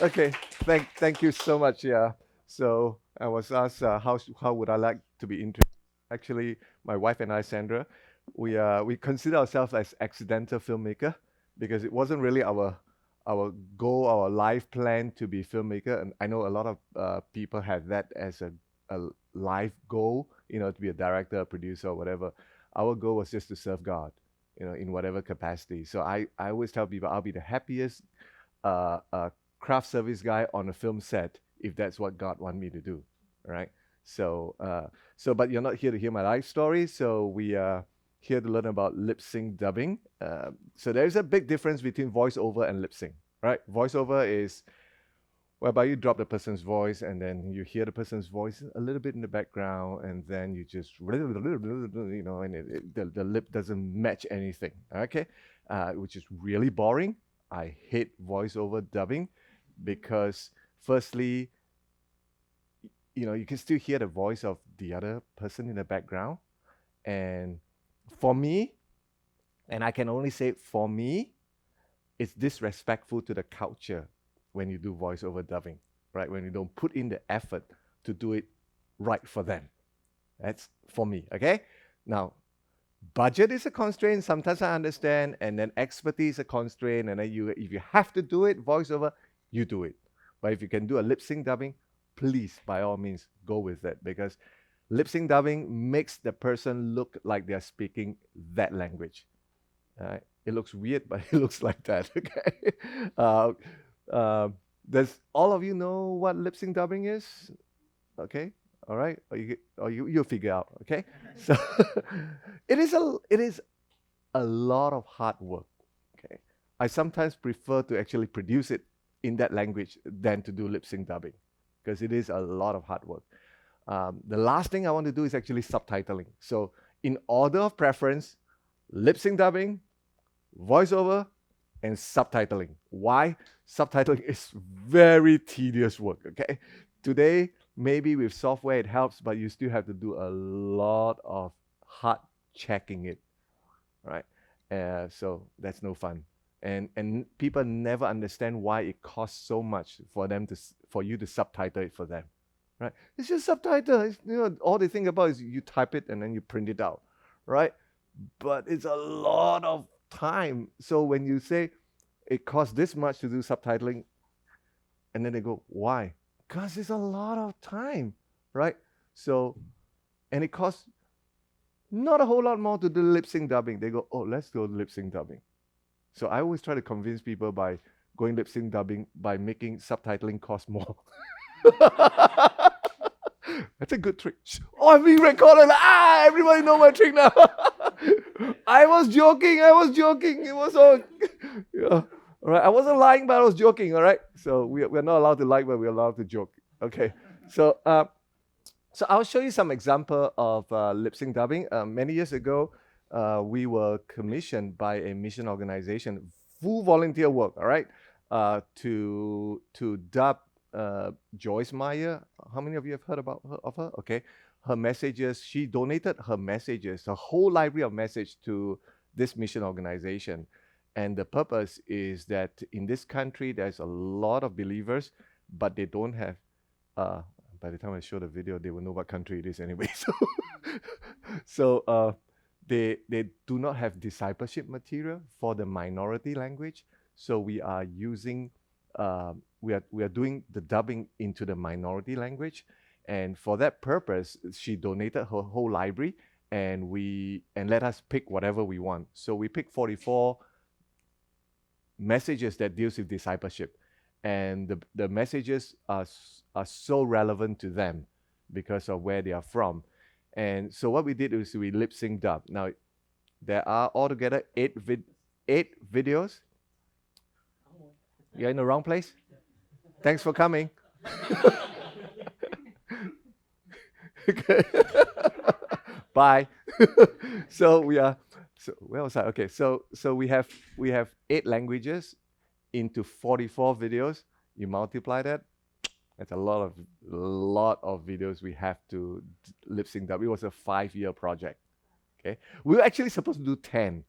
Okay, thank you so much. Yeah. So I was asked how would I like to be introduced. Actually, my wife and I, Sandra, we consider ourselves as accidental filmmaker because it wasn't really our goal, our life plan to be filmmaker. And I know a lot of people have that as a life goal, to be a director, a producer, or whatever. Our goal was just to serve God, in whatever capacity. So I always tell people I'll be the happiest craft service guy on a film set if that's what God want me to do, right? But you're not here to hear my life story. So we are here to learn about lip sync dubbing. So there's a big difference between voiceover and lip sync, right? Voiceover is whereby you drop the person's voice and then you hear the person's voice a little bit in the background and then you just and the lip doesn't match anything, okay, which is really boring. I hate voiceover dubbing because firstly, you can still hear the voice of the other person in the background. And for me, and I can only say for me, it's disrespectful to the culture when you do voiceover dubbing, right? When you don't put in the effort to do it right for them. That's for me, okay? Now, budget is a constraint. Sometimes I understand, and then expertise is a constraint, and then if you have to do it, voiceover, you do it. But if you can do a lip sync dubbing, please, by all means, go with it because lip sync dubbing makes the person look like they're speaking that language. It looks weird, but it looks like that. Okay. Uh, does all of you know what lip sync dubbing is? Okay. All right. You'll figure out. Okay. So it is a lot of hard work. Okay. I sometimes prefer to actually produce it in that language than to do lip sync dubbing because it is a lot of hard work. The last thing I want to do is actually subtitling. So in order of preference, lip sync dubbing, voiceover, and subtitling. Why? Subtitling is very tedious work, okay? Today, maybe with software it helps, but you still have to do a lot of hard checking it, right? So that's no fun. And people never understand why it costs so much for you to subtitle it for them, right? It's just subtitle. All they think about is you type it and then you print it out, right? But it's a lot of time. So when you say it costs this much to do subtitling, and then they go, why? Because it's a lot of time, right? So, and it costs not a whole lot more to do lip sync dubbing. They go, oh, let's go lip sync dubbing. So I always try to convince people by going lip sync dubbing by making subtitling cost more. That's a good trick. Oh, I'm being recorded. Everybody know my trick now. I was joking. It was all, yeah. All right. I wasn't lying, but I was joking. All right. So we're not allowed to lie, but we're allowed to joke. Okay. So I'll show you some example of lip sync dubbing. Many years ago, we were commissioned by a mission organization, full volunteer work. All right. To dub Joyce Meyer. How many of you have heard of her? Okay. Her messages, she donated her messages, a whole library of message to this mission organization. And the purpose is that in this country, there's a lot of believers, but they don't have, by the time I show the video, they will know what country it is anyway. So they do not have discipleship material for the minority language. So we are using, we are doing the dubbing into the minority language. And for that purpose, she donated her whole library and let us pick whatever we want. So we picked 44 messages that deals with discipleship. And the messages are so relevant to them because of where they are from. And so what we did is we lip sync dub. Now, there are altogether 8 videos. You're in the wrong place? Thanks for coming. Okay. Bye. So where was I? Okay, so we have 8 languages into 44 videos. You multiply that, that's a lot of videos we have to lip sync dub. It was a 5-year project. Okay, we were actually supposed to do 10,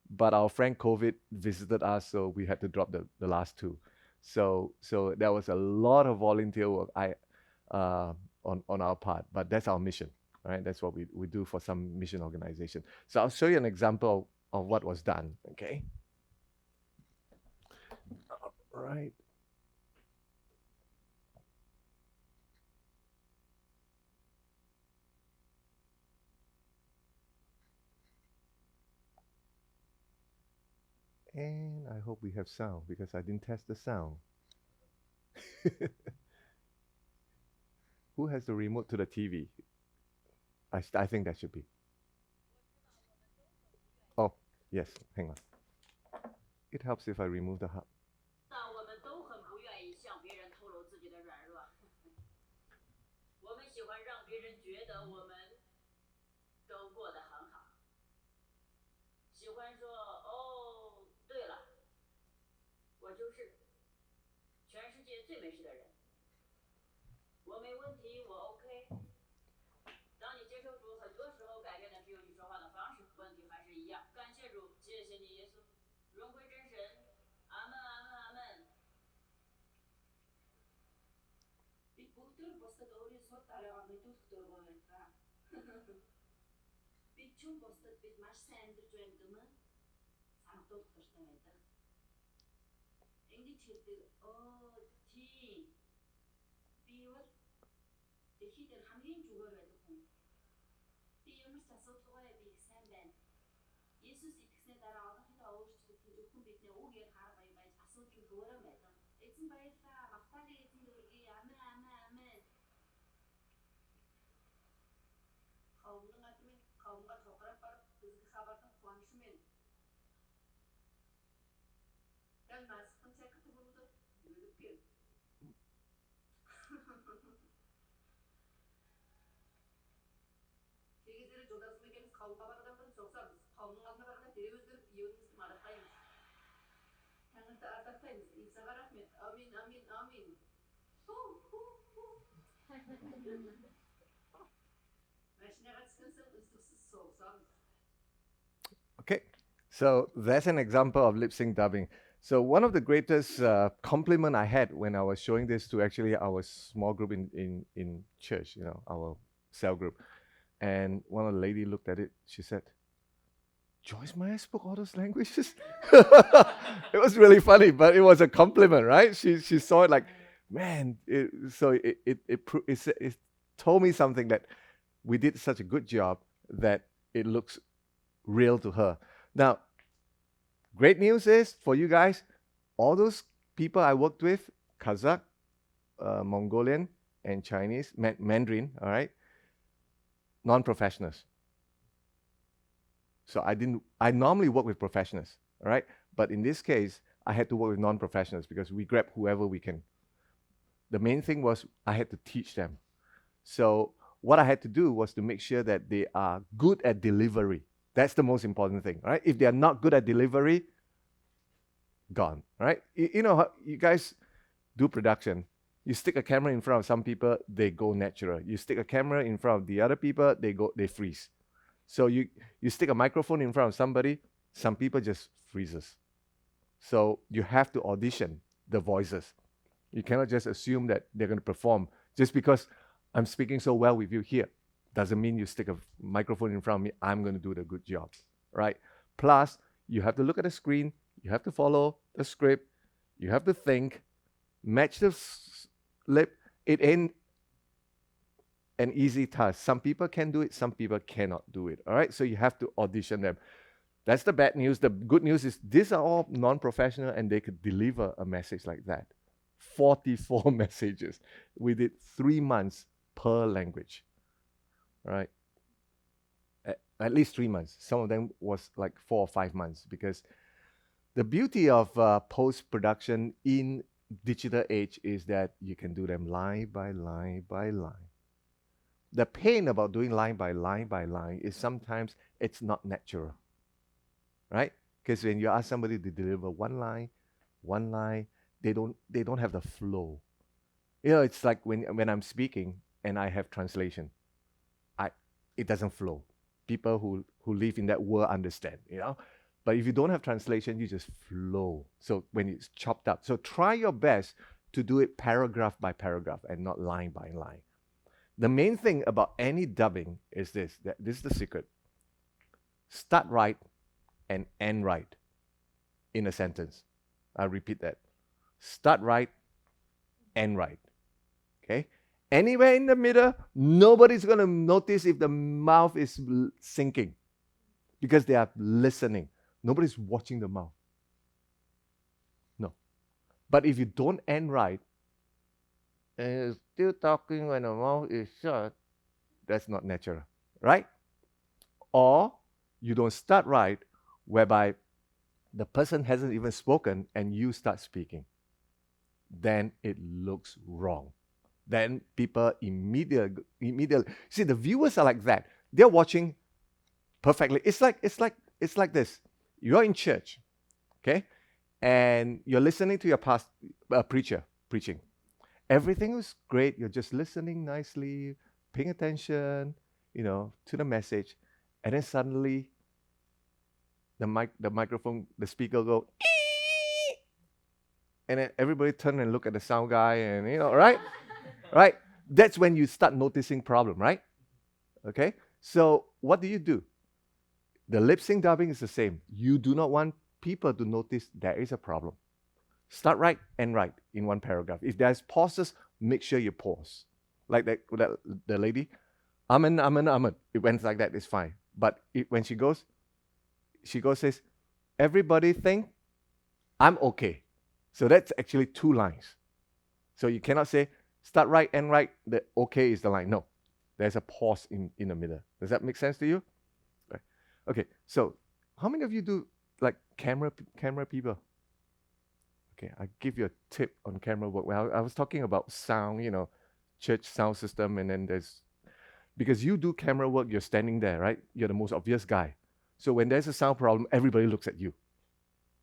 but our friend COVID visited us, so we had to drop the last 2. So there was a lot of volunteer work on our part, but that's our mission, right? That's what we do for some mission organization. So I'll show you an example of what was done. Okay. Right. And I hope we have sound because I didn't test the sound. Who has the remote to the TV? I think that should be. Oh, yes. Hang on. It helps if I remove the hub. Okay, so that's an example of lip sync dubbing. So one of the greatest compliment I had when I was showing this to actually our small group in church, our cell group, and one of the lady looked at it. She said, "Joyce Meyer spoke all those languages." It was really funny, but it was a compliment, right? She saw it like, man. It told me something that we did such a good job that it looks real to her. Now, great news is for you guys, all those people I worked with, Kazakh, Mongolian, and Chinese, Mandarin, all right, non-professionals. So I normally work with professionals, all right? But in this case, I had to work with non-professionals because we grab whoever we can. The main thing was I had to teach them. So what I had to do was to make sure that they are good at delivery. That's the most important thing, right? If they are not good at delivery, gone, right? You know how you guys do production. You stick a camera in front of some people, they go natural. You stick a camera in front of the other people, they freeze. So you stick a microphone in front of somebody, some people just freezes. So you have to audition the voices. You cannot just assume that they're going to perform just because I'm speaking so well with you here. Doesn't mean you stick a microphone in front of me, I'm going to do the good job, right? Plus, you have to look at the screen, you have to follow the script, you have to think, match the lip. It ain't an easy task. Some people can do it, some people cannot do it, all right? So you have to audition them. That's the bad news. The good news is these are all non-professional and they could deliver a message like that. 44 messages. We did 3 months per language, right? At least 3 months. Some of them was like 4 or 5 months because the beauty of post-production in digital age is that you can do them line by line by line. The pain about doing line by line by line is sometimes it's not natural, right? Because when you ask somebody to deliver one line, they don't have the flow. It's like when I'm speaking and I have translation, it doesn't flow. People who live in that world understand, But if you don't have translation, you just flow. So when it's chopped up. So try your best to do it paragraph by paragraph and not line by line. The main thing about any dubbing is this. This is the secret. Start right and end right in a sentence. I'll repeat that. Start right, end right. Okay? Anywhere in the middle, nobody's going to notice if the mouth is sinking because they are listening. Nobody's watching the mouth. No. But if you don't end right, and you're still talking when the mouth is shut, that's not natural, right? Or you don't start right, whereby the person hasn't even spoken and you start speaking. Then it looks wrong. Then people immediately see, the viewers are like that. They're watching perfectly. It's like this. You're in church, okay, and you're listening to your preacher preaching. Everything was great. You're just listening nicely, paying attention, to the message, and then suddenly the microphone, the speaker go, ee! And then everybody turn and look at the sound guy, and right? Right? That's when you start noticing problem, right? Okay? So what do? The lip sync dubbing is the same. You do not want people to notice there is a problem. Start right, end right in one paragraph. If there's pauses, make sure you pause. Like the lady, amen. It went like that, it's fine. But when she goes says, everybody think I'm okay. So that's actually 2 lines. So you cannot say, start right, end right, the okay is the line. No, there's a pause in the middle. Does that make sense to you? Right. Okay, so how many of you do like camera people? Okay, I give you a tip on camera work. Well, I was talking about sound, church sound system, and then because you do camera work, you're standing there, right? You're the most obvious guy. So when there's a sound problem, everybody looks at you.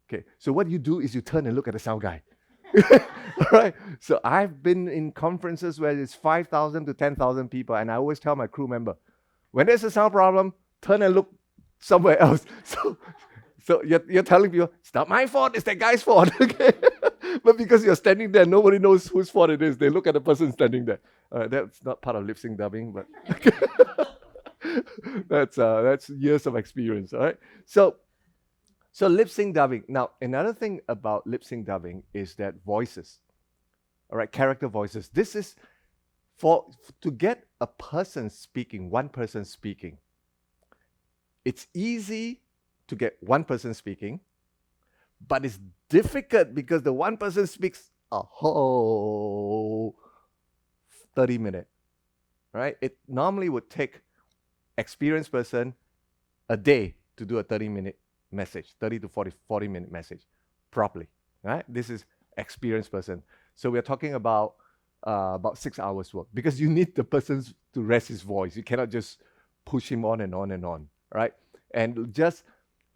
Okay, so what you do is you turn and look at the sound guy. All right. So I've been in conferences where it's 5,000 to 10,000 people, and I always tell my crew member, when there's a sound problem, turn and look somewhere else. So you're telling people, it's not my fault, it's that guy's fault. Okay. But because you're standing there, nobody knows whose fault it is. They look at the person standing there. That's not part of lip sync dubbing, but that's years of experience. All right. So lip sync dubbing. Now, another thing about lip sync dubbing is that voices, all right, character voices. This is to get a person speaking, one person speaking. It's easy to get one person speaking, but it's difficult because the one person speaks a whole 30 minutes, right? It normally would take experienced person a day to do a 30-minute message, 30 to 40-minute message properly, right? This is experienced person. So we're talking about 6 hours work because you need the person to rest his voice. You cannot just push him on and on and on, right? And just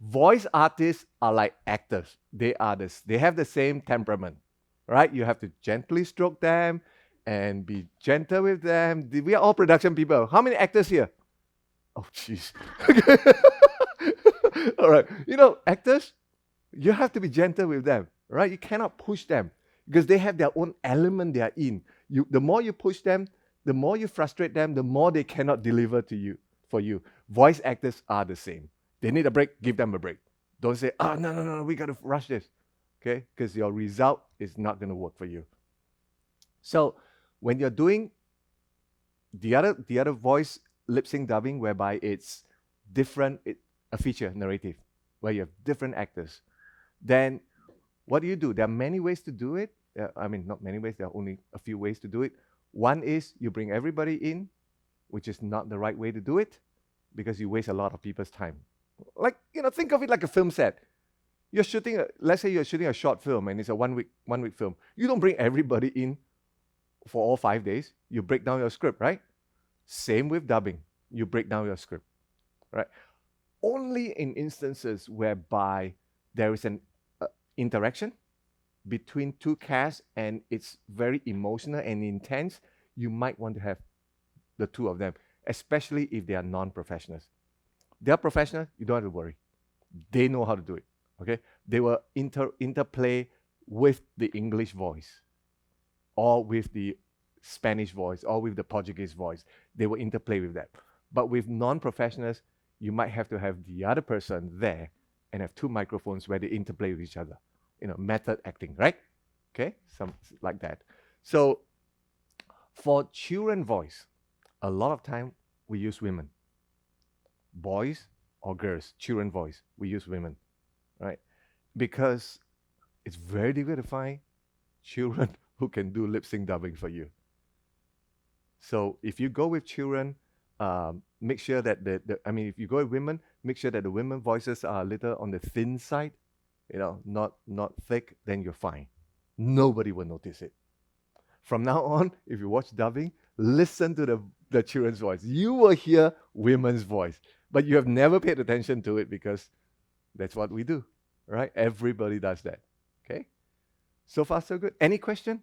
voice artists are like actors. They have the same temperament, right? You have to gently stroke them and be gentle with them. We are all production people. How many actors here? Oh, jeez. All right. Actors, you have to be gentle with them, right? You cannot push them because they have their own element they are in. The more you push them, the more you frustrate them, the more they cannot deliver for you. Voice actors are the same. They need a break, give them a break. Don't say, no, we got to rush this, okay? Because your result is not going to work for you. So when you're doing the other voice lip sync dubbing, whereby it's different, a feature narrative, where you have different actors, then what do? There are many ways to do it. Not many ways. There are only a few ways to do it. One is you bring everybody in, which is not the right way to do it because you waste a lot of people's time. Like, think of it like a film set. Let's say you're shooting a short film and it's a one week film. You don't bring everybody in for all 5 days. You break down your script, right? Same with dubbing. You break down your script, right? Only in instances whereby there is an interaction between two casts and it's very emotional and intense, you might want to have the two of them, especially if they are non-professionals. They are professional, you don't have to worry. They know how to do it. Okay, they will interplay with the English voice, or with the Spanish voice, or with the Portuguese voice. They will interplay with that. But with non-professionals, you might have to have the other person there and have two microphones where they interplay with each other. Method acting, right? Okay, some like that. So for children voice, a lot of time we use women. Boys or girls, children voice, we use women, right? Because it's very difficult to find children who can do lip sync dubbing for you. So if you go with children, make sure that if you go with women, make sure that the women voices are a little on the thin side, not thick, then you're fine. Nobody will notice it. From now on, if you watch dubbing, listen to the children's voice. You will hear women's voice, but you have never paid attention to it because that's what we do, right? Everybody does that, okay? So far, so good. Any question?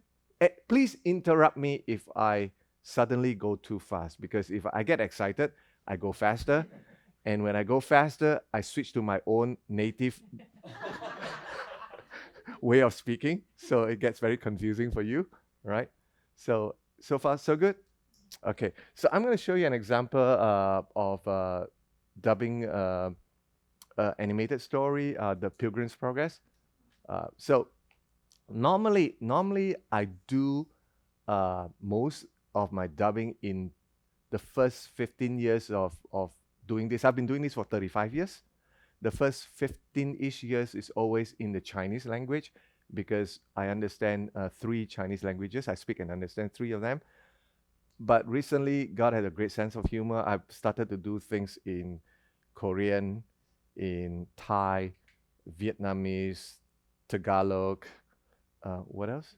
Please interrupt me if I suddenly go too fast, because if I get excited, I go faster. And when I go faster, I switch to my own native way of speaking. So it gets very confusing for you, right? So far, so good. Okay, so I'm going to show you an example of dubbing animated story, The Pilgrim's Progress. So normally I do most of my dubbing in the first 15 years of doing this. I've been doing this for 35 years. The first 15-ish years is always in the Chinese language, because I understand 3 Chinese languages. I speak and understand 3 of them. But recently, God had a great sense of humor. I've started to do things in Korean, in Thai, Vietnamese, Tagalog, what else?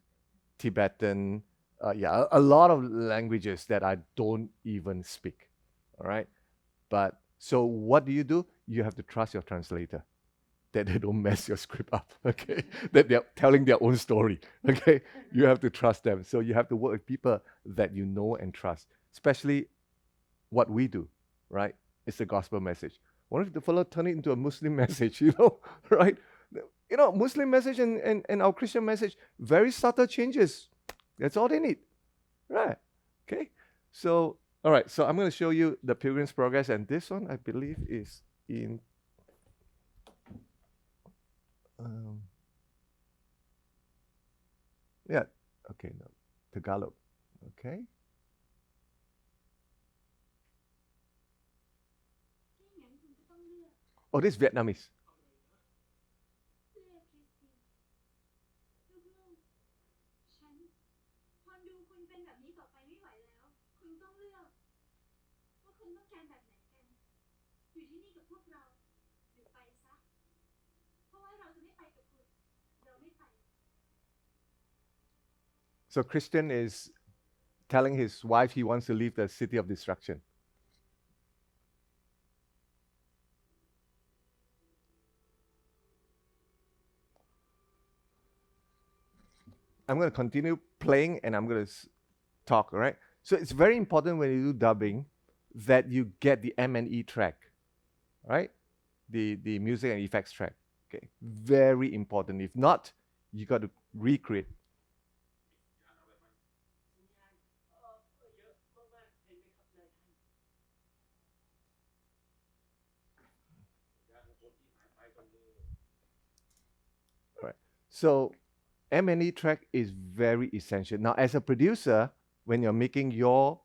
Tibetan, a lot of languages that I don't even speak, all right? But so what do? You have to trust your translator, that they don't mess your script up, okay? That they're telling their own story, okay? You have to trust them. So you have to work with people that you know and trust, especially what we do, right? It's a gospel message. What if the fellow turn it into a Muslim message, right? Muslim message and our Christian message, very subtle changes. That's all they need, right? Okay, so, all right, so I'm going to show you The Pilgrim's Progress, and this one, I believe, is in yeah, okay, no, Tagalog, okay. Oh, this is Vietnamese. So Christian is telling his wife he wants to leave the city of destruction. I'm going to continue playing and I'm going to talk, all right? So it's very important when you do dubbing that you get the M&E track, right? The music and effects track, okay? Very important. If not, you got to recreate. All right. So M&E track is very essential. Now, as a producer, when you're making your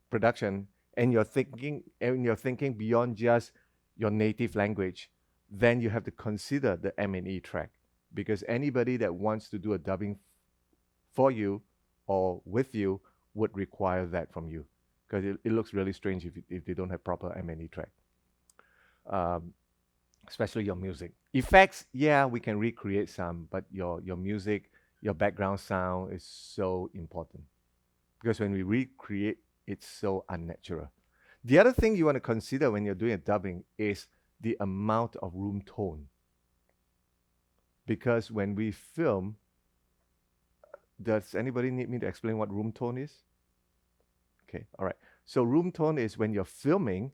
production and you're thinking beyond just your native language, then you have to consider the M&E track, because anybody that wants to do a dubbing for you or with you would require that from you, because it looks really strange if they don't have proper M&E track. Especially your music. Effects, yeah, we can recreate some, but your music, your background sound is so important, because when we recreate, it's so unnatural. The other thing you want to consider when you're doing a dubbing is the amount of room tone. Because when we film, does anybody need me to explain what room tone is? Okay, all right. So room tone is when you're filming,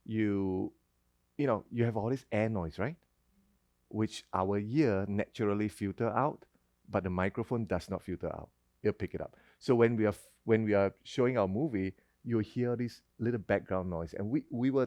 you have all this air noise, right? which our ear naturally filter out, but the microphone does not filter out. It'll pick it up. So when we are showing our movie, you'll hear this little background noise, and we will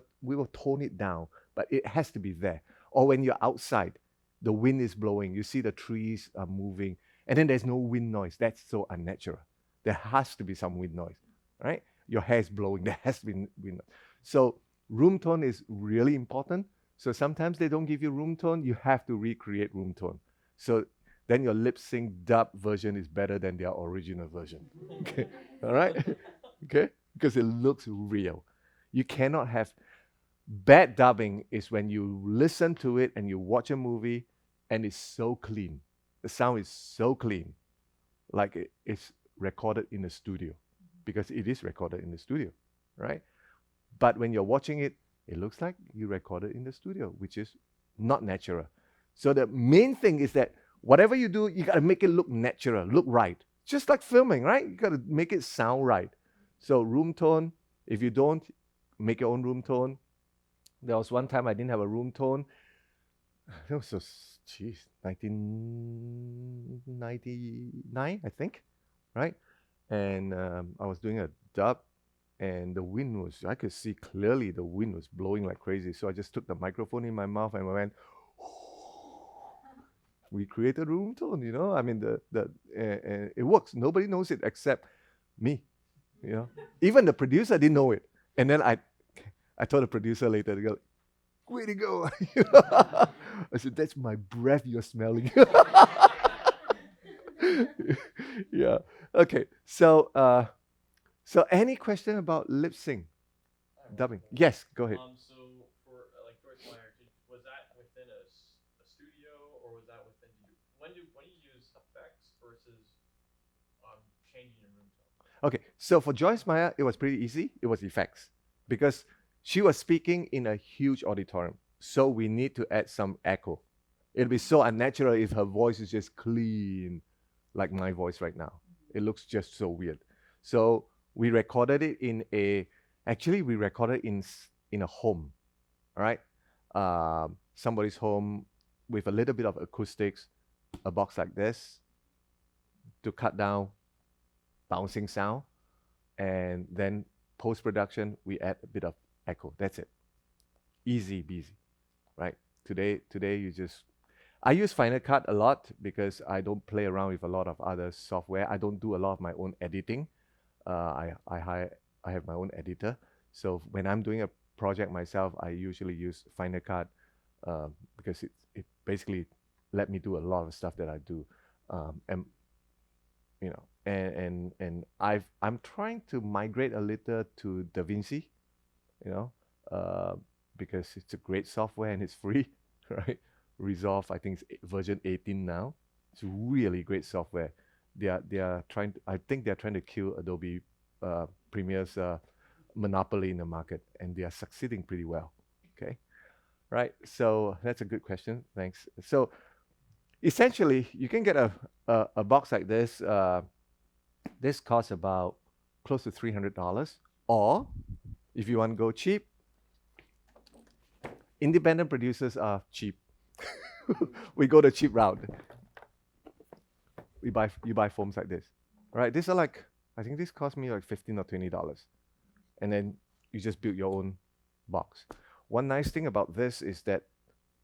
tone it down, but it has to be there. Or when you're outside, the wind is blowing, you see the trees are moving, and then there's no wind noise. That's so unnatural. There has to be some wind noise, right? Your hair is blowing, there has to be wind noise. So room tone is really important. So sometimes they don't give you room tone, you have to recreate room tone. So then your lip sync dub version is better than their original version. Okay, all right? Okay, because it looks real. You cannot have bad dubbing is when you listen to it and you watch a movie and it's so clean. The sound is so clean, like it's recorded in the studio, because it is recorded in the studio, right? But when you're watching it, it looks like you recorded in the studio, which is not natural. So the main thing is that whatever you do, you got to make it look natural, look right. Just like filming, right? You got to make it sound right. So room tone, if you don't, make your own room tone. There was one time I didn't have a room tone. That was 1999, I think, right? And I was doing a dub, and the wind was, I could see clearly the wind was blowing like crazy. So I just took the microphone in my mouth and I went, we created room tone, you know? I mean, it works. Nobody knows it except me, you know? Even the producer didn't know it. And then I told the producer later, to go, way to go. You know? I said, that's my breath you're smelling. Yeah. Okay. So any question about lip sync dubbing? Yes, go ahead. So for like Joyce Meyer, was that within a studio, or was that within? When do you use effects versus changing your room tone? Okay. So for Joyce Meyer, it was pretty easy. It was effects, because she was speaking in a huge auditorium. So we need to add some echo. It'll be so unnatural if her voice is just clean, like my voice right now. It looks just so weird. So we recorded it in a home, all right? Somebody's home with a little bit of acoustics, a box like this to cut down bouncing sound. And then post-production, we add a bit of echo. That's it. Easy peasy, right? Today I use Final Cut a lot because I don't play around with a lot of other software. I don't do a lot of my own editing. I have my own editor. So when I'm doing a project myself, I usually use Final Cut because it basically let me do a lot of stuff that I do. And you know, and I'm trying to migrate a little to DaVinci, you know, because it's a great software and it's free, right? Resolve, I think it's version 18 now. It's really great software. They are trying to, I think they're trying to kill Adobe Premiere's monopoly in the market, and they are succeeding pretty well. Okay, right? So that's a good question. Thanks. So essentially, you can get a box like this. This costs about close to $300, or if you want to go cheap, independent producers are cheap. We go the cheap route. You buy foams like this, right? These are like, I think this cost me like $15 or $20, and then you just build your own box. One nice thing about this is that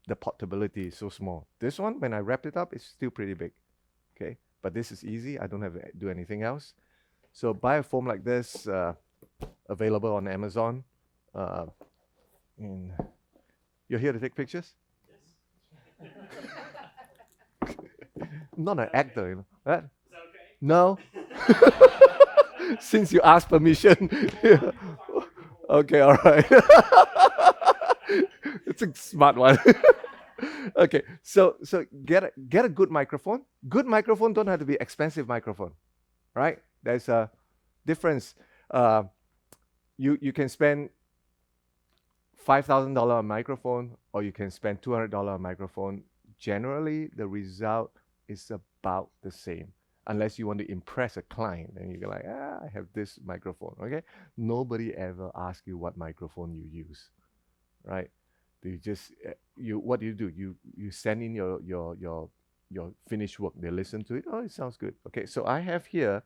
the portability is so small. This one, when I wrap it up, it's still pretty big. Okay, but this is easy. I don't have to do anything else. So buy a foam like this, available on Amazon. And you're here to take pictures? Yes. Not an actor, you know. What? Is that okay? No. Since you asked permission. Yeah. Okay, all right. It's a smart one. Okay, so get a good microphone. Good microphone don't have to be expensive microphone, right? There's a difference. You can spend $5,000 on microphone, or you can spend $200 on microphone. Generally, the result is about the same, unless you want to impress a client. And you're like, I have this microphone. Okay, nobody ever asks you what microphone you use, right? They just what do? You send in your finished work. They listen to it. Oh, it sounds good. Okay, so I have here.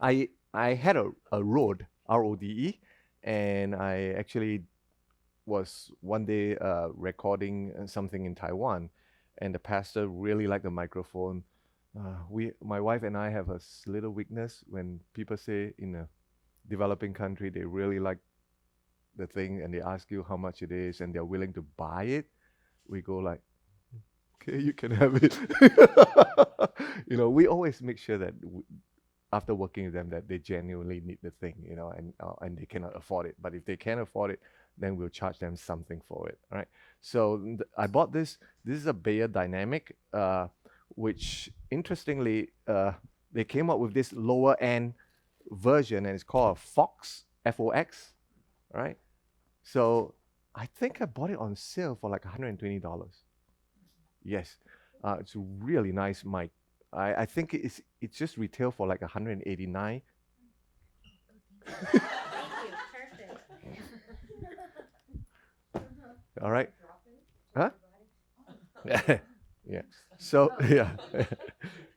I had a Rode, RODE, and I actually was one day recording something in Taiwan, and the pastor really liked the microphone. My wife and I have a little weakness when people say in a developing country they really like the thing and they ask you how much it is and they're willing to buy it. We go like, okay, you can have it. We always make sure that after working with them that they genuinely need the thing, and they cannot afford it. But if they can afford it, then we'll charge them something for it. All right. So I bought this. This is a Bayer Dynamic, which interestingly, they came up with this lower end version, and it's called a Fox, Fox. Right. So I think I bought it on sale for like $120. Yes. It's a really nice mic. I think it's just retail for like 189. Thank you. Perfect. All right. Huh? Yeah. So yeah.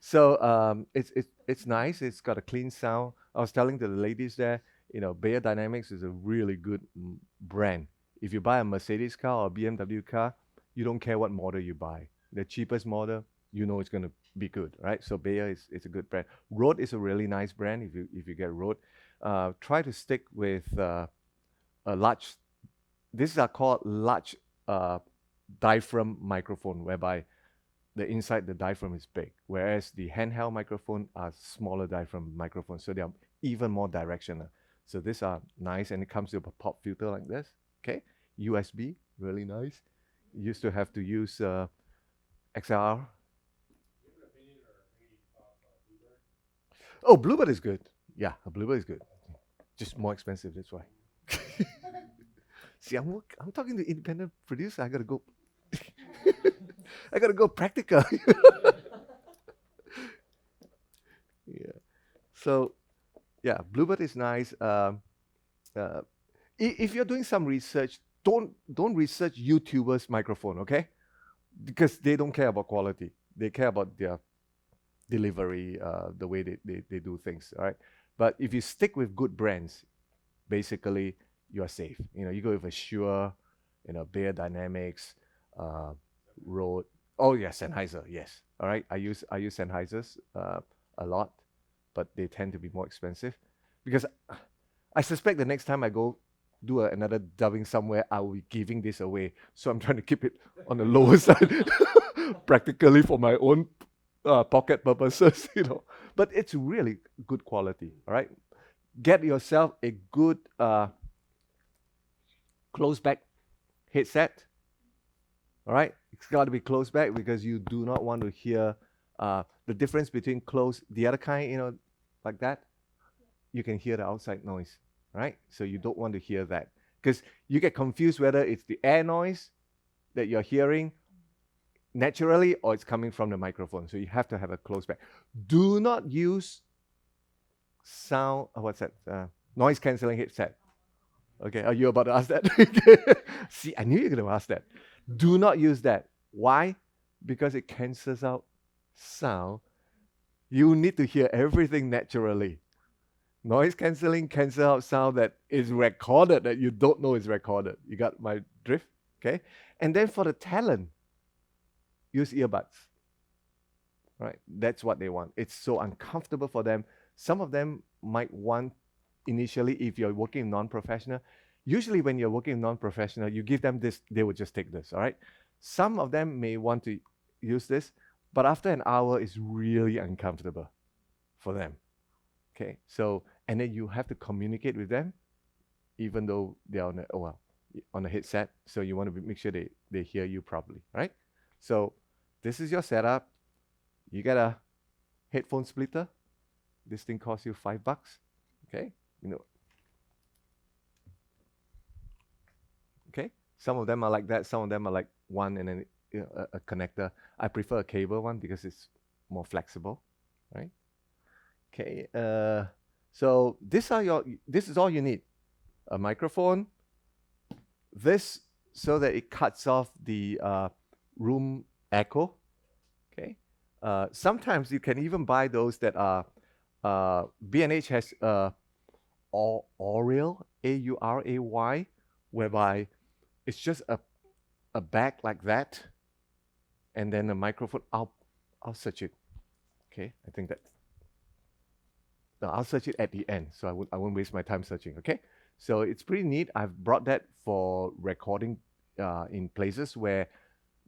So it's nice. It's got a clean sound. I was telling the ladies there, Bayer Dynamics is a really good brand. If you buy a Mercedes car or a BMW car, you don't care what model you buy. The cheapest model, it's going to be good, right? So Bayer is a good brand. Rode is a really nice brand. If you get Rode, try to stick with a large. These are called large diaphragm microphone, whereby the inside the diaphragm is big, whereas the handheld microphone are smaller diaphragm microphones, so they are even more directional. So these are nice, and it comes with a pop filter like this. Okay, USB, really nice. Used to have to use XLR. Oh, Bluebird is good. Yeah, a Bluebird is good. Just more expensive, that's why. See, I'm talking to independent producer. I gotta go. I gotta go practical. Yeah. So, yeah, Bluebird is nice. If you're doing some research, don't research YouTubers' microphone, okay? Because they don't care about quality. They care about their delivery, the way they do things, all right? But if you stick with good brands, basically you are safe. You go with a Shure, Bayer Dynamics, Rode. Oh yeah, Sennheiser, yes. All right, I use Sennheisers a lot, but they tend to be more expensive because I suspect the next time I go do another dubbing somewhere, I will be giving this away. So I'm trying to keep it on the lower side, practically for my own pocket purposes, But it's really good quality. All right, get yourself a good close back headset. All right, it's got to be close back because you do not want to hear the difference between close, the other kind, like that. You can hear the outside noise, right? So you don't want to hear that because you get confused whether it's the air noise that you're hearing naturally or it's coming from the microphone. So you have to have a close back. Do not use sound, what's that? Noise cancelling headset. Okay, are you about to ask that? See, I knew you were going to ask that. Do not use that. Why? Because it cancels out sound. You need to hear everything naturally. Noise cancelling cancels out sound that is recorded that you don't know is recorded. You got my drift? Okay? And then for the talent, use earbuds. Right? That's what they want. It's so uncomfortable for them. Some of them might want initially, if you're working non-professional, usually when you're working non-professional, you give them this, they will just take this, all right? Some of them may want to use this, but after an hour, it's really uncomfortable for them, okay? So, and then you have to communicate with them, even though they're on a headset, so you want to make sure they hear you properly, right? So, this is your setup. You get a headphone splitter. This thing costs you $5, okay? Okay, some of them are like that. Some of them are like one and then a connector. I prefer a cable one because it's more flexible, right? Okay, so this is all you need: a microphone. This so that it cuts off the room echo. Okay. Sometimes you can even buy those that are B&H has Aural, Auray, whereby it's just a bag like that, and then a microphone. I'll search it. Okay, I think that. No, I'll search it at the end, so I won't waste my time searching. Okay, so it's pretty neat. I've brought that for recording in places where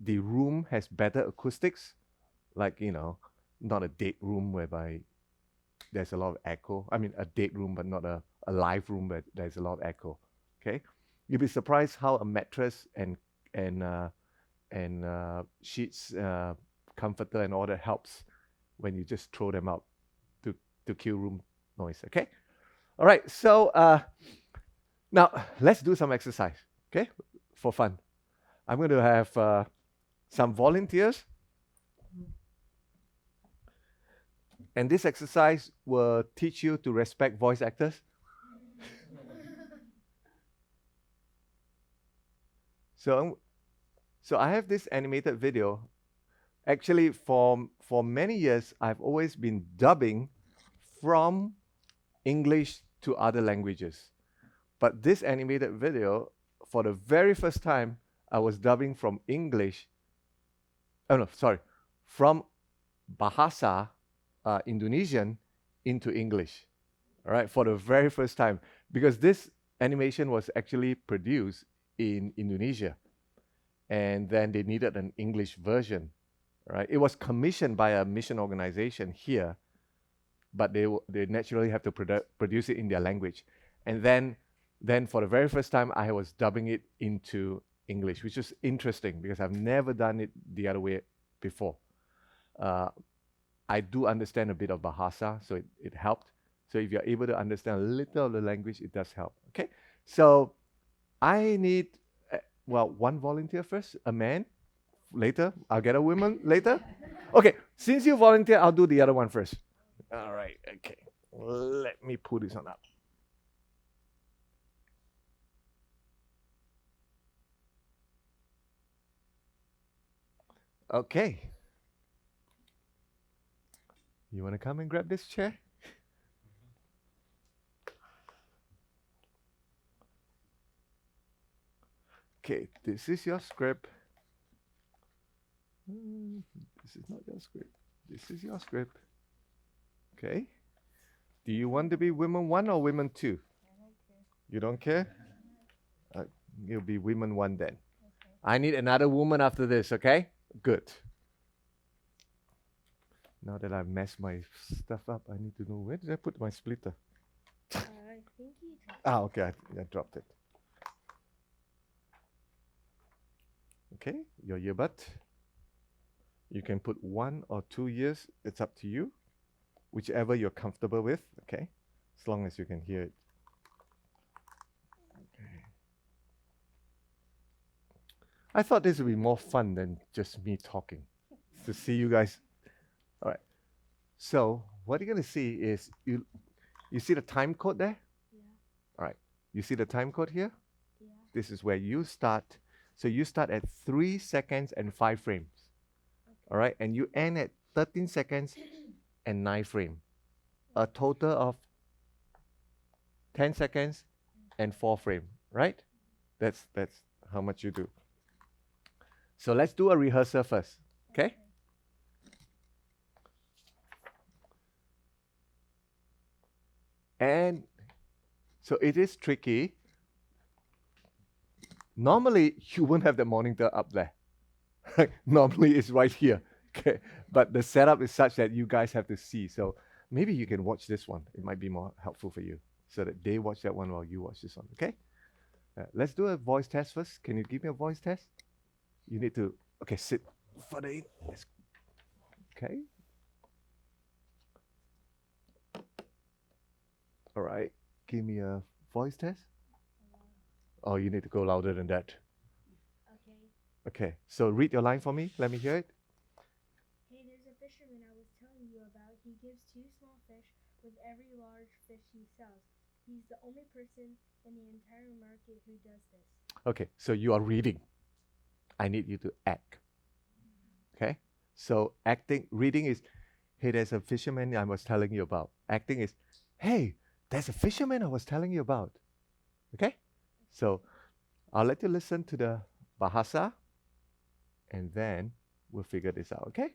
the room has better acoustics, like not a date room whereby there's a lot of echo. I mean, a date room, but not a live room where there's a lot of echo. Okay, you'll be surprised how a mattress and sheets, comforter, and all that helps when you just throw them out to kill room noise. Okay, all right. So now let's do some exercise. Okay, for fun. I'm going to have some volunteers. And this exercise will teach you to respect voice actors. So I have this animated video. Actually, for many years, I've always been dubbing from English to other languages. But this animated video, for the very first time, I was dubbing from English. Oh no, sorry, from Bahasa Indonesian into English, all right, for the very first time, because this animation was actually produced in Indonesia, and then they needed an English version, right? It was commissioned by a mission organization here, but they naturally have to produce it in their language, and then for the very first time, I was dubbing it into English, which is interesting because I've never done it the other way before. I do understand a bit of Bahasa, so it helped. So if you're able to understand a little of the language, it does help. Okay, so I need, one volunteer first, a man. Later, I'll get a woman later. Okay, since you volunteer, I'll do the other one first. All right, okay. Let me pull this one up. Okay. You want to come and grab this chair? Okay, this is your script. This is not your script. This is your script. Okay. Do you want to be women 1 or women 2? I don't care. You don't care? You'll be women 1 then. Okay. I need another woman after this, okay? Good. Now that I've messed my stuff up, I need to know where did I put my splitter? I think you dropped Okay, I dropped it. Okay, your earbud. You can put 1 or 2 years, it's up to you. Whichever you're comfortable with, okay? As long as you can hear it. Okay. I thought this would be more fun than just me talking. To see you guys. All right. So what you're going to see is, you see the time code there? Yeah. All right. You see the time code here? Yeah. This is where you start. So you start at 3 seconds and 5 frames. Okay. All right. And you end at 13 seconds and 9 frames. A total of 10 seconds and 4 frames, right? That's how much you do. So let's do a rehearsal first, okay? And so it is tricky. Normally, you won't have the monitor up there. Normally, it's right here. Okay, but the setup is such that you guys have to see. So maybe you can watch this one. It might be more helpful for you, so that they watch that one while you watch this one. Okay. Let's do a voice test first. Can you give me a voice test? You need to. Okay, sit further in. Yes. Okay. All right. Give me a voice test. Oh, you need to go louder than that. Okay. Okay. So read your line for me. Let me hear it. Hey, there's a fisherman I was telling you about. He gives 2 small fish with every large fish he sells. He's the only person in the entire market who does this. Okay, so you are reading. I need you to act. Okay? So acting, reading is, hey, there's a fisherman I was telling you about. Acting is, hey, there's a fisherman I was telling you about. Okay? So I'll let you listen to the bahasa and then we'll figure this out. Okay?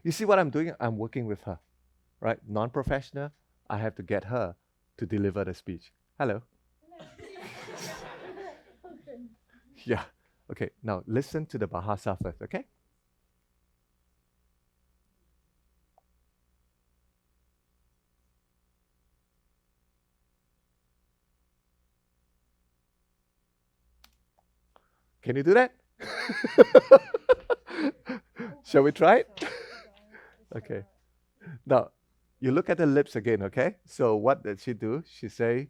You see what I'm doing? I'm working with her, right? Non-professional, I have to get her to deliver the speech. Hello. Yeah. Okay, now listen to the bahasa first, okay? Can you do that? Shall we try it? Okay. Now, you look at the lips again, okay? So what did she do? She say,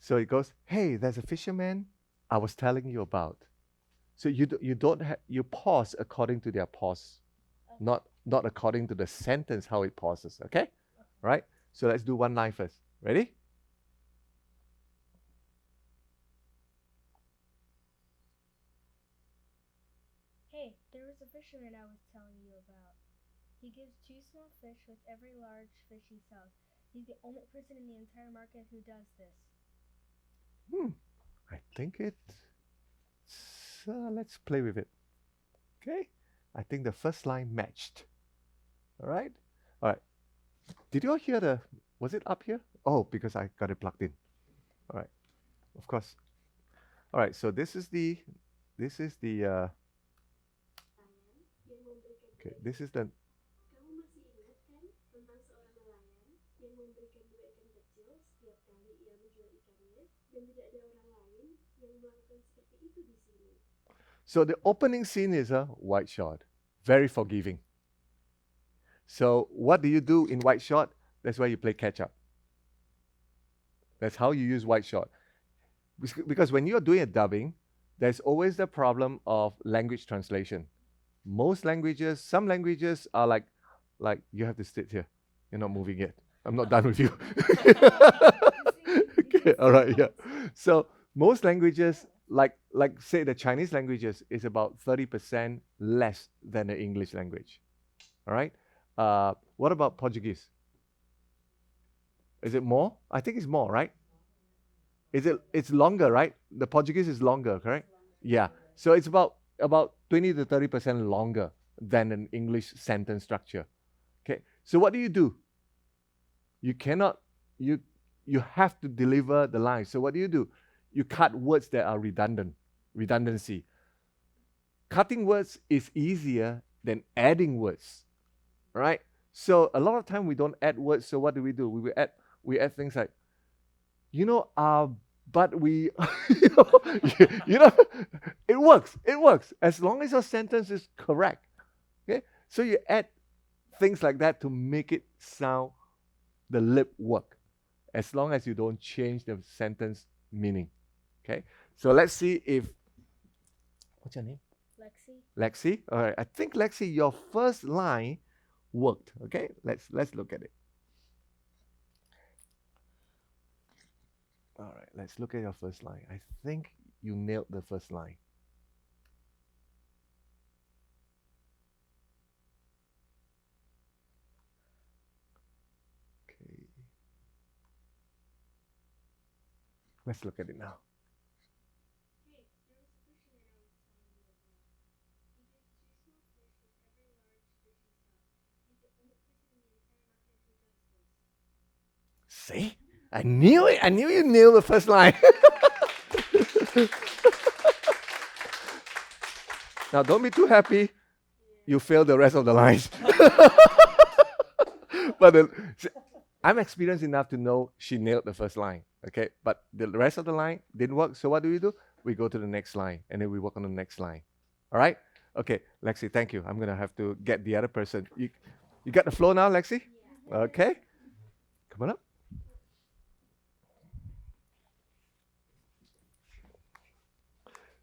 so it goes, hey, there's a fisherman I was telling you about. So you don't have, you pause according to their pause, not according to the sentence how it pauses, okay? Right? So let's do one line first. Ready? Hey, there was a fisherman I was telling you about. He gives 2 small fish with every large fish he sells. He's the only person in the entire market who does this. I think let's play with it. Okay? I think the first line matched. All right? All right. Did you all hear was it up here? Oh, because I got it plugged in. All right. Of course. All right, so this is the okay, this is the Kamu masih ingat kan tentang seorang nelayan yang memberikan 2 ikan kecil setiap kali ia menjual ikannya dan tidak ada orang lain yang melakukan seperti itu di sini. So the opening scene is a white shot, very forgiving. So what do you do in white shot? That's why you play catch up. That's how you use white shot. Because when you're doing a dubbing, there's always the problem of language translation. Most languages, some languages are like you have to sit here. You're not moving yet. I'm not done with you. Okay, all right, yeah. So most languages, like say the Chinese languages, is about 30% less than the English language. All right. What about Portuguese? Is it more? I think it's more, right? It's longer, right? The Portuguese is longer, correct? Yeah. So it's about 20 to 30% longer than an English sentence structure. Okay. So what do? You cannot, you have to deliver the line. So what do? You cut words that are redundancy. Cutting words is easier than adding words, right? So a lot of time we don't add words. So what do? We add things like, but we, it works as long as your sentence is correct. Okay, so you add things like that to make it sound the lip work, as long as you don't change the sentence meaning. Okay, so let's see if, what's your name? Lexi. All right, I think Lexi, your first line worked. Okay, let's look at it. All right, let's look at your first line. I think you nailed the first line. Okay. Let's look at it now. Hey, there was a fisherman I was telling you about. He gives 2 small fish with every large fish he sells. He's the only person in the entire market who does this. See? I knew it. I knew you nailed the first line. Now, don't be too happy. You fail the rest of the lines. But I'm experienced enough to know she nailed the first line. Okay, but the rest of the line didn't work. So what do? We go to the next line, and then we work on the next line. All right? Okay, Lexi, thank you. I'm gonna have to get the other person. You got the flow now, Lexi? Yeah. Okay. Come on up.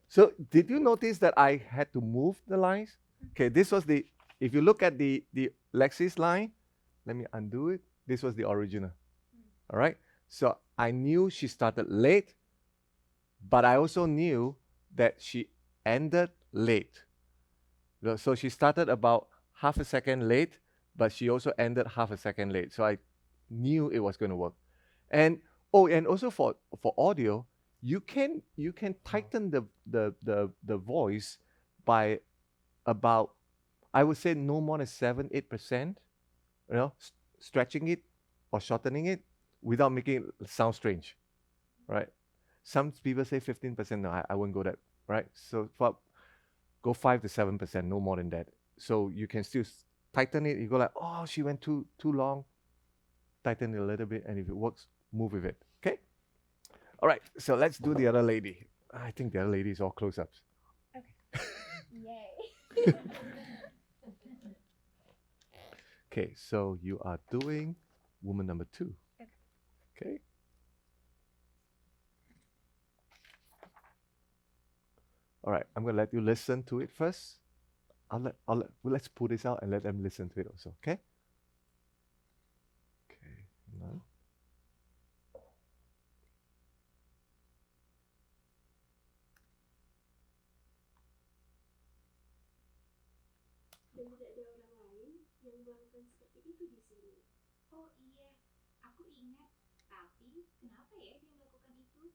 So did you notice that I had to move the lines? Okay, this was if you look at the Lexi's line, let me undo it. This was the original. All right. So I knew she started late, but I also knew that she ended late. So she started about half a second late, but she also ended half a second late. So I knew it was going to work. And and also for audio, you can tighten the voice by about, I would say, no more than 7-8%. Stretching it or shortening it without making it sound strange, right? Some people say 15%. No, I won't go that, right? So go 5 to 7%, no more than that. So you can still tighten it. You go like, oh, she went too long. Tighten it a little bit, and if it works, move with it. Okay. All right. So let's do the other lady. I think the other lady is all close-ups. Yay. Okay. So you are doing woman number 2. Okay. Okay. All right. I'm gonna let you listen to it first. Let's pull this out and let them listen to it also. Okay. Okay. Hang on. Dan tidak ada orang lain yang melakukan seperti itu di sini. Oh iya, aku ingat. Tapi kenapa ya dia melakukan itu?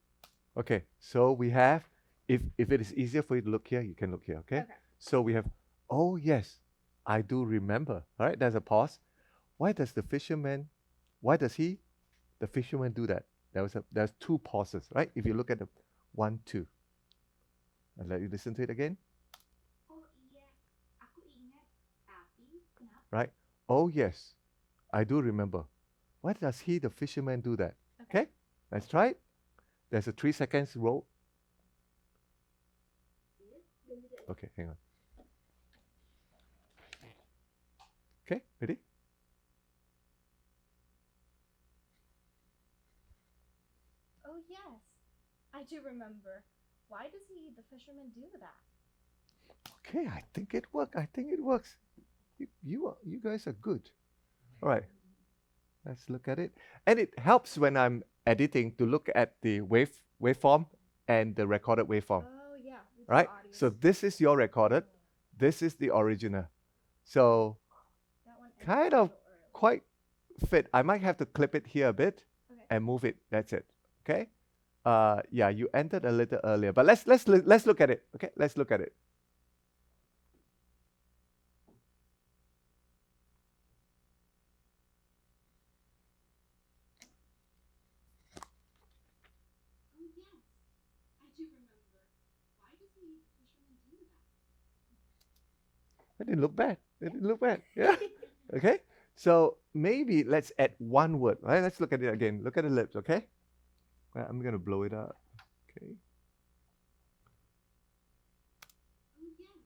Okay, so we have, if it is easier for you to look here, you can look here, okay? Okay. So we have, oh yes, I do remember. All right, there's a pause. Why does the fisherman do that? There's 2 pauses, right? If you look at the 1, 2. I'll let you listen to it again, Oh iya, aku ingat. Tapi kenapa? right? Oh yes, I do remember. Why does the fisherman do that? Okay, let's try it. There's a 3 seconds roll. Okay, hang on. Okay, ready? Oh yes, I do remember. Why does the fisherman do that? Okay, I think it works. You guys are good. All right, let's look at it. And it helps when I'm editing to look at the waveform and the recorded waveform. Oh yeah, with the Right? audio. So this is your recorded. This is the original. So That one ended kind a of little early. quite fit. I might have to clip it here a bit Okay. and move it. That's it. Okay. Yeah, you entered a little earlier, but let's look at it. Okay, let's look at it. Oh yes, I do remember. Why does the fisherman do that? It didn't look bad. It didn't look bad. Yeah. Okay. So maybe let's add one word. Right? Let's look at it again. Look at the lips. Okay. Right, I'm gonna blow it up. Okay. Oh yes,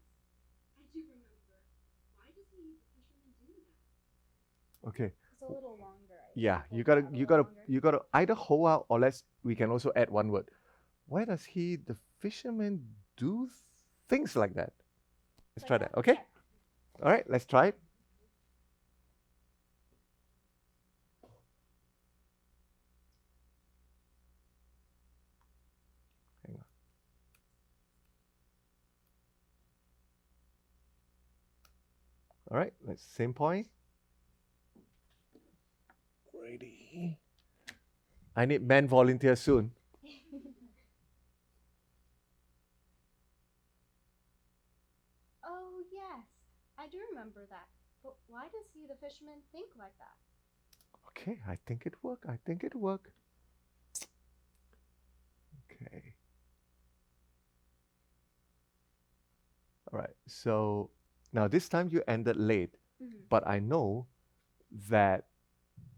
I do remember. Why does the fisherman do that? Okay. It's a little longer. Yeah. Hold You that gotta a you little gotta longer. you gotta either hold out, or we can also add one word. Why does the fisherman do things like that? Let's try that. Okay. All right. Let's try it. Hang on. All right. Let's same point. Ready. I need men volunteer soon. Oh yes, I do remember that. But why does the fisherman think like that? Okay, I think it worked. Okay. All right. So now this time you ended late, but I know that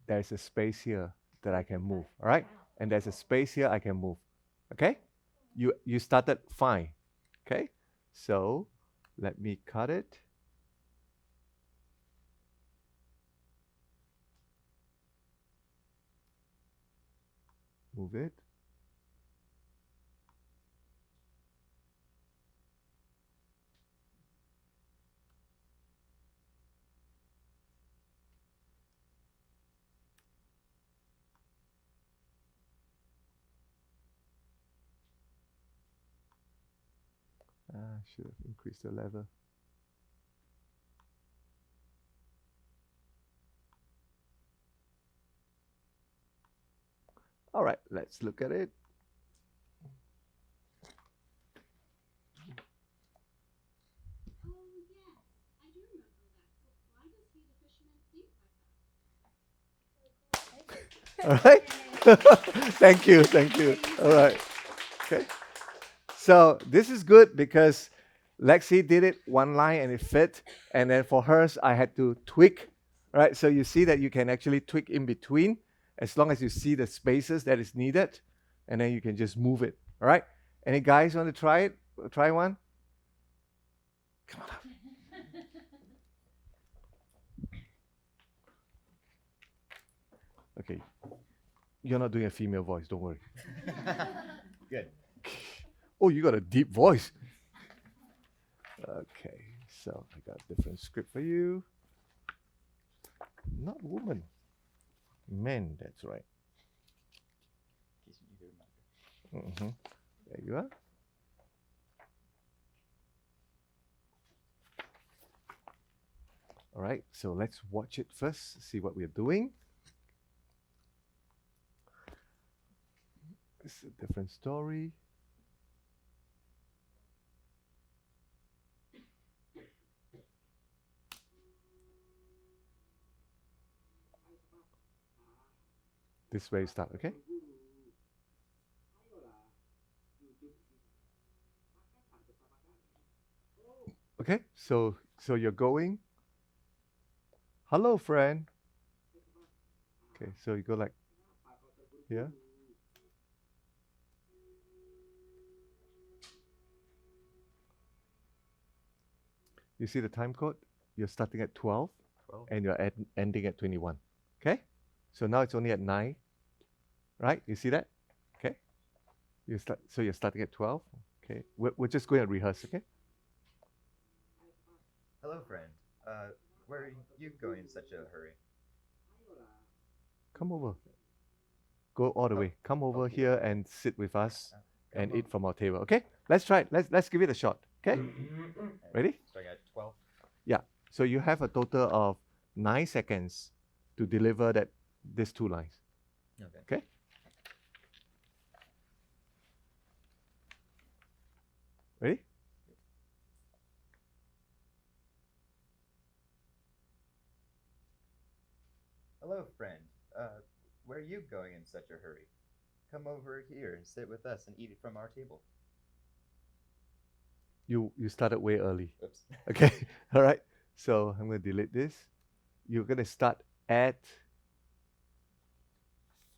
there's a space here that I can move. All right, and there's a space here I can move. Okay. You started fine. Okay. So let me cut it. Move it. I should have increased the level. All right, let's look at it. Oh, yes, I do remember that. But why does he, the fisherman, think like that? All right. Thank you. Thank you. All right. Okay. So this is good because Lexi did it one line and it fit. And then for hers, I had to tweak. Right. So you see that you can actually tweak in between as long as you see the spaces that is needed. And then you can just move it. All right. Any guys want to try it? Try one? Come on up. Okay. You're not doing a female voice, don't worry. Good. Oh, you got a deep voice. Okay, so I got a different script for you. Not woman. Men, that's right. In case you need a reminder. There you are. All right, so let's watch it first, see what we're doing. It's a different story. This way start, okay? Okay, so you're going. Hello, friend. Okay, so you go like here. You see the time code? You're starting at 12, 12. and you're ending at 21. Okay? So now it's only at 9. Right? You see that? Okay? So you're starting at 12. Okay? We're just going to rehearse, okay? Hello, friend. Where are you going in such a hurry? Come over. Go all the way. Come over here and sit with us and eat from our table. Okay? Let's try it. Let's give it a shot. Okay? Ready? Starting at 12. Yeah. So you have a total of 9 seconds to deliver these 2 lines. Okay. Okay? Ready? Hello, friend. Where are you going in such a hurry? Come over here and sit with us and eat it from our table. You started way early. Oops. Okay. All right. So I'm going to delete this. You're going to start at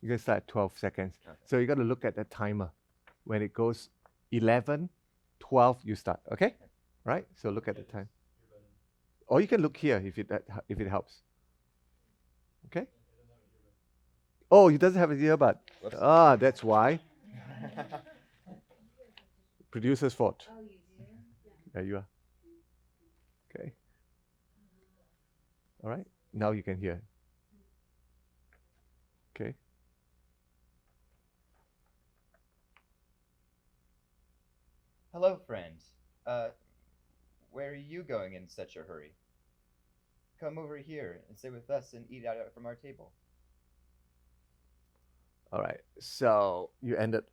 12 seconds. Okay. So you got to look at the timer. When it goes 11, 12, you start. Okay? Right? So look at the time. Or you can look here if it helps. Okay? Oh, he doesn't have a earbud. Whoops. Ah, that's why. Producer's fault. Oh, you do? There you are. Okay. All right. Now you can hear. Okay. Hello, friend. Where are you going in such a hurry? Come over here and sit with us and eat out from our table. All right. So you ended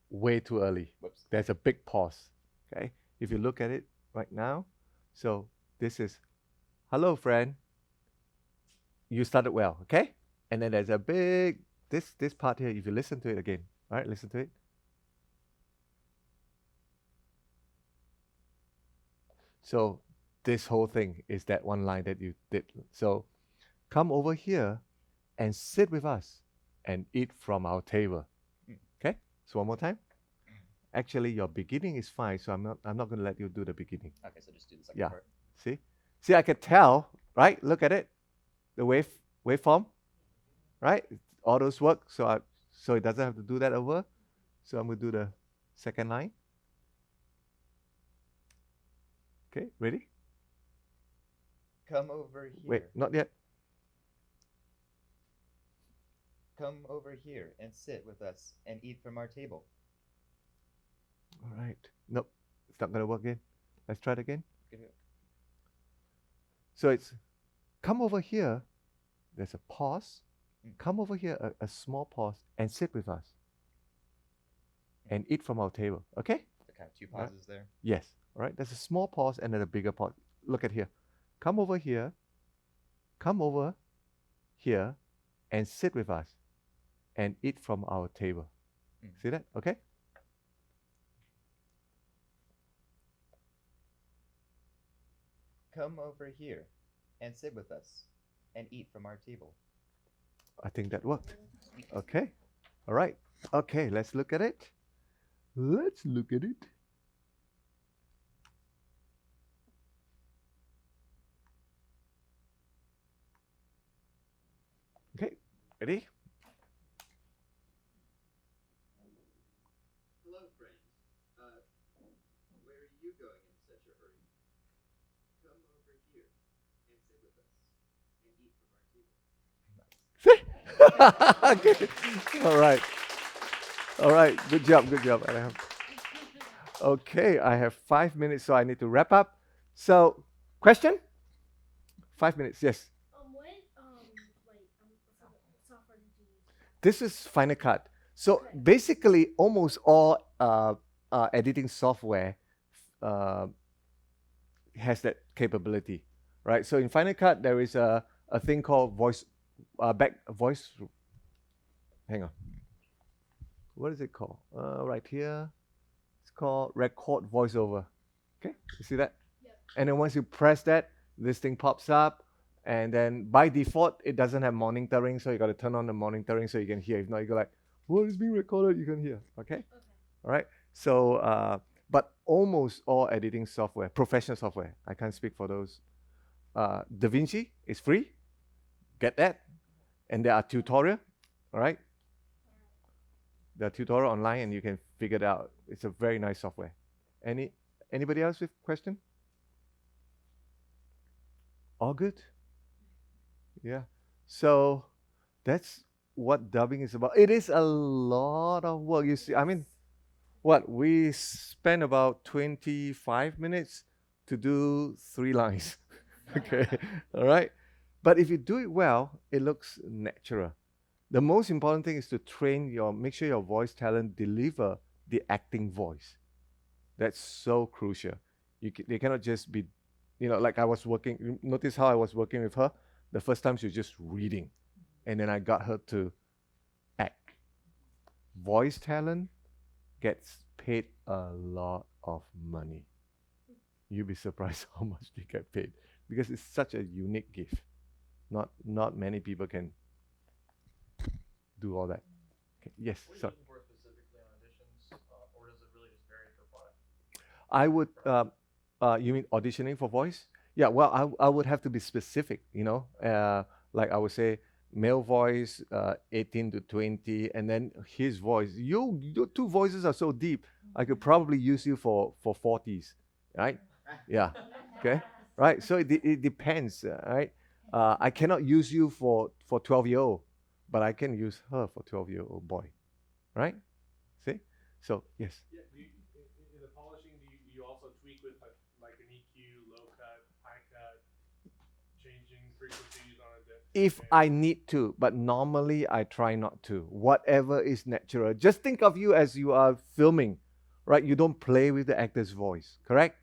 way too early. Whoops. There's a big pause. Okay. If you look at it right now, so this is, hello, friend. You started well. Okay. And then there's a big, this part here, if you listen to it again, all right, listen to it. So this whole thing is that one line that you did. So come over here and sit with us and eat from our table. Okay? So one more time. Actually, your beginning is fine, so I'm not going to let you do the beginning. Okay, so just do the second Yeah. part. See, I can tell, right? Look at it. The waveform, right? All those work, so it doesn't have to do that over. So I'm going to do the second line. Okay, ready? Come over here. Wait, not yet. Come over here and sit with us and eat from our table. All right. Nope, it's not going to work again. Let's try it again. Good. So it's come over here. There's a pause. Mm. Come over here, a small pause, and sit with us. And eat from our table. Okay? So kind of two Right. pauses there. Yes. All right. There's a small pause and then a bigger pause. Look at here. Come over here. Come over here and sit with us and eat from our table. Mm. See that? Okay? Come over here and sit with us and eat from our table. I think that worked. Okay. All right. Okay, let's look at it. Let's look at it. Okay, ready? Hello, friends. Where are you going in such a hurry? Come over here and sit with us and eat from our table. Okay. All right. All right. Good job. Good job. Okay, I have 5 minutes, so I need to wrap up. So, question? 5 minutes. Yes. What software did you use? This is Final Cut. So basically, almost all editing software has that capability, right? So in Final Cut, there is a thing called voice. Hang on. What is it called? Right here. It's called record voiceover. Okay, you see that? Yep. And then once you press that, this thing pops up. And then by default, it doesn't have monitoring, so you got to turn on the monitoring so you can hear. If not, you go like, what is being recorded? You can hear. Okay? Okay. All right. So, but almost all editing software, professional software, I can't speak for those. DaVinci is free. Get that. And there are tutorial. All right. There are tutorial online, and you can figure it out. It's a very nice software. Anybody else with question? All good. Yeah. So that's what dubbing is about. It is a lot of work. You see, I mean, what we spend about 25 minutes to do 3 lines. Okay. All right. But if you do it well, it looks natural. The most important thing is to make sure your voice talent deliver the acting voice. That's so crucial. They cannot just be, like I was working. Notice how I was working with her. The first time she was just reading, and then I got her to act. Voice talent gets paid a lot of money. You'll be surprised how much they get paid because it's such a unique gift. Not many people can do all that. Okay. Yes, What are you sir. looking for specifically on auditions, or does it really just vary per product? I would, you mean auditioning for voice? Yeah, well, I would have to be specific, like I would say male voice, 18 to 20, and then his voice. Your 2 voices are so deep, I could probably use you for 40s, right? Yeah, okay, right? So it depends, right? I cannot use you for 12-year-old, but I can use her for 12-year-old boy, right? See? So, yes. Yeah, in the polishing, do you also tweak with like an EQ, low cut, high cut, changing frequencies on a If I need to, but normally I try not to. Whatever is natural. Just think of you as you are filming, right? You don't play with the actor's voice, correct?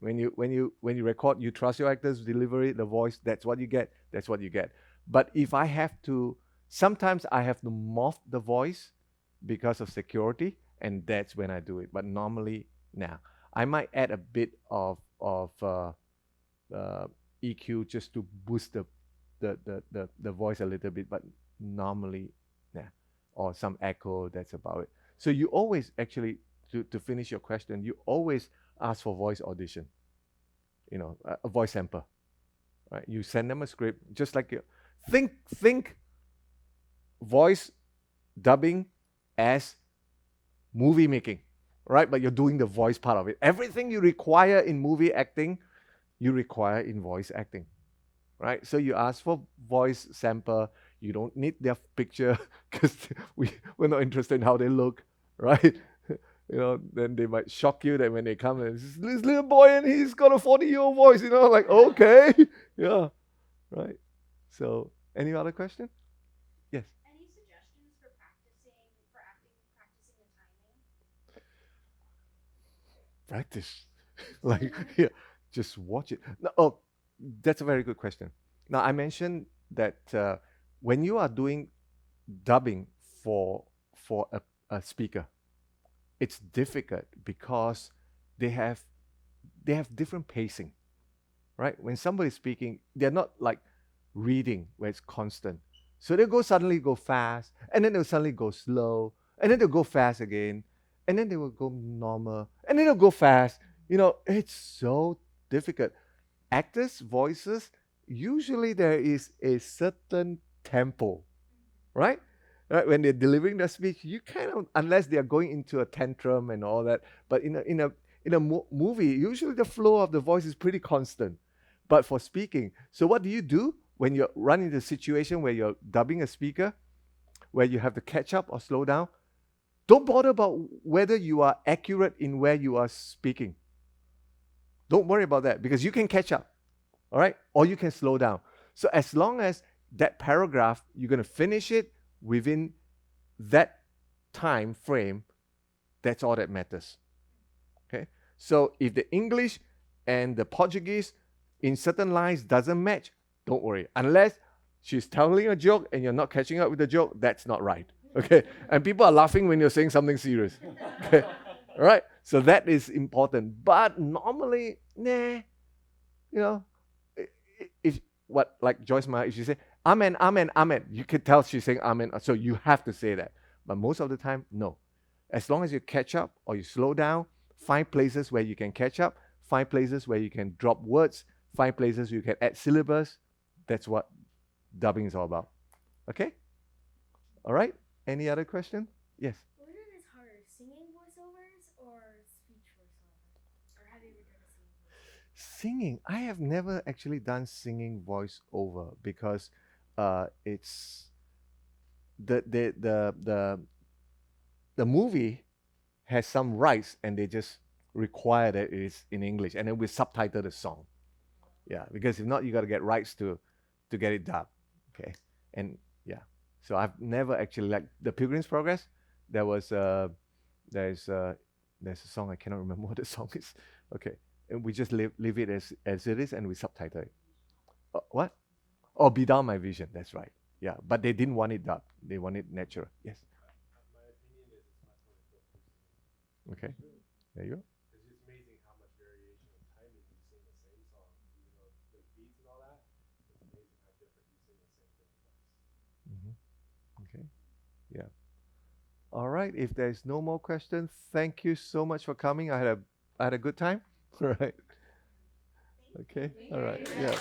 When you record, you trust your actor's delivery, the voice. That's what you get. That's what you get. But if I have to, sometimes I have to morph the voice because of security, and that's when I do it. But normally, now I might add a bit of EQ just to boost the voice a little bit, but normally, or some echo. That's about it. So you always actually, to finish your question, you always ask for voice audition. A voice sample, right? You send them a script, just like you think voice dubbing as movie making, right? But you're doing the voice part of it. Everything you require in movie acting, you require in voice acting, right? So you ask for voice sample. You don't need their picture because we're not interested in how they look, right? then they might shock you that when they come and this little boy and he's got a 40-year-old voice, like, okay, yeah, right. So, any other question? Yes. Any suggestions for practicing the timing? Practice. Like, yeah, just watch it. No, oh, that's a very good question. Now, I mentioned that when you are doing dubbing for a speaker, it's difficult because they have different pacing, right? When somebody's speaking, they're not like reading where it's constant. So they'll suddenly go fast, and then they'll suddenly go slow, and then they'll go fast again, and then they will go normal, and then they'll go fast. It's so difficult. Actors' voices, usually there is a certain tempo, right? Right, when they're delivering their speech, you kind of, unless they are going into a tantrum and all that, but in a movie, usually the flow of the voice is pretty constant. But for speaking, so what do you do when you run into a situation where you're dubbing a speaker, where you have to catch up or slow down? Don't bother about whether you are accurate in where you are speaking. Don't worry about that because you can catch up, all right? Or you can slow down. So as long as that paragraph, you're going to finish it within that time frame, that's all that matters. Okay? So if the English and the Portuguese in certain lines doesn't match, don't worry. Unless she's telling a joke and you're not catching up with the joke, that's not right. Okay? And people are laughing when you're saying something serious. Okay? All right? So that is important. But normally, if like Joyce Meyer, if she say, amen, amen, amen, you could tell she's saying amen. So you have to say that. But most of the time, no. As long as you catch up or you slow down, find places where you can catch up, find places where you can drop words, find places you can add syllables. That's what dubbing is all about. Okay? All right? Any other question? Yes. Which one is harder, singing voiceovers or speech voiceover? Or have you ever done a singing voiceover? Singing. I have never actually done singing voiceover because it's the movie has some rights and they just require that it is in English and then we subtitle the song. Yeah, because if not, you got to get rights to get it dubbed. Okay, and yeah, so I've never actually like the Pilgrim's Progress. There's a song I cannot remember what the song is. Okay, and we just leave it as it is and we subtitle it. What? Oh, Be Down My Vision. That's right. Yeah, but they didn't want it dubbed. They want it natural. Yes. My opinion is it's much more difficult to sing. Okay. There you go. It's just amazing how much variation in timing you sing the same song, even though with beats and all that. It's amazing how different you sing the same thing twice. Mm-hmm. Okay. Yeah. All right. If there's no more questions, thank you so much for coming. I had a good time. All right. Okay. All right. Yeah.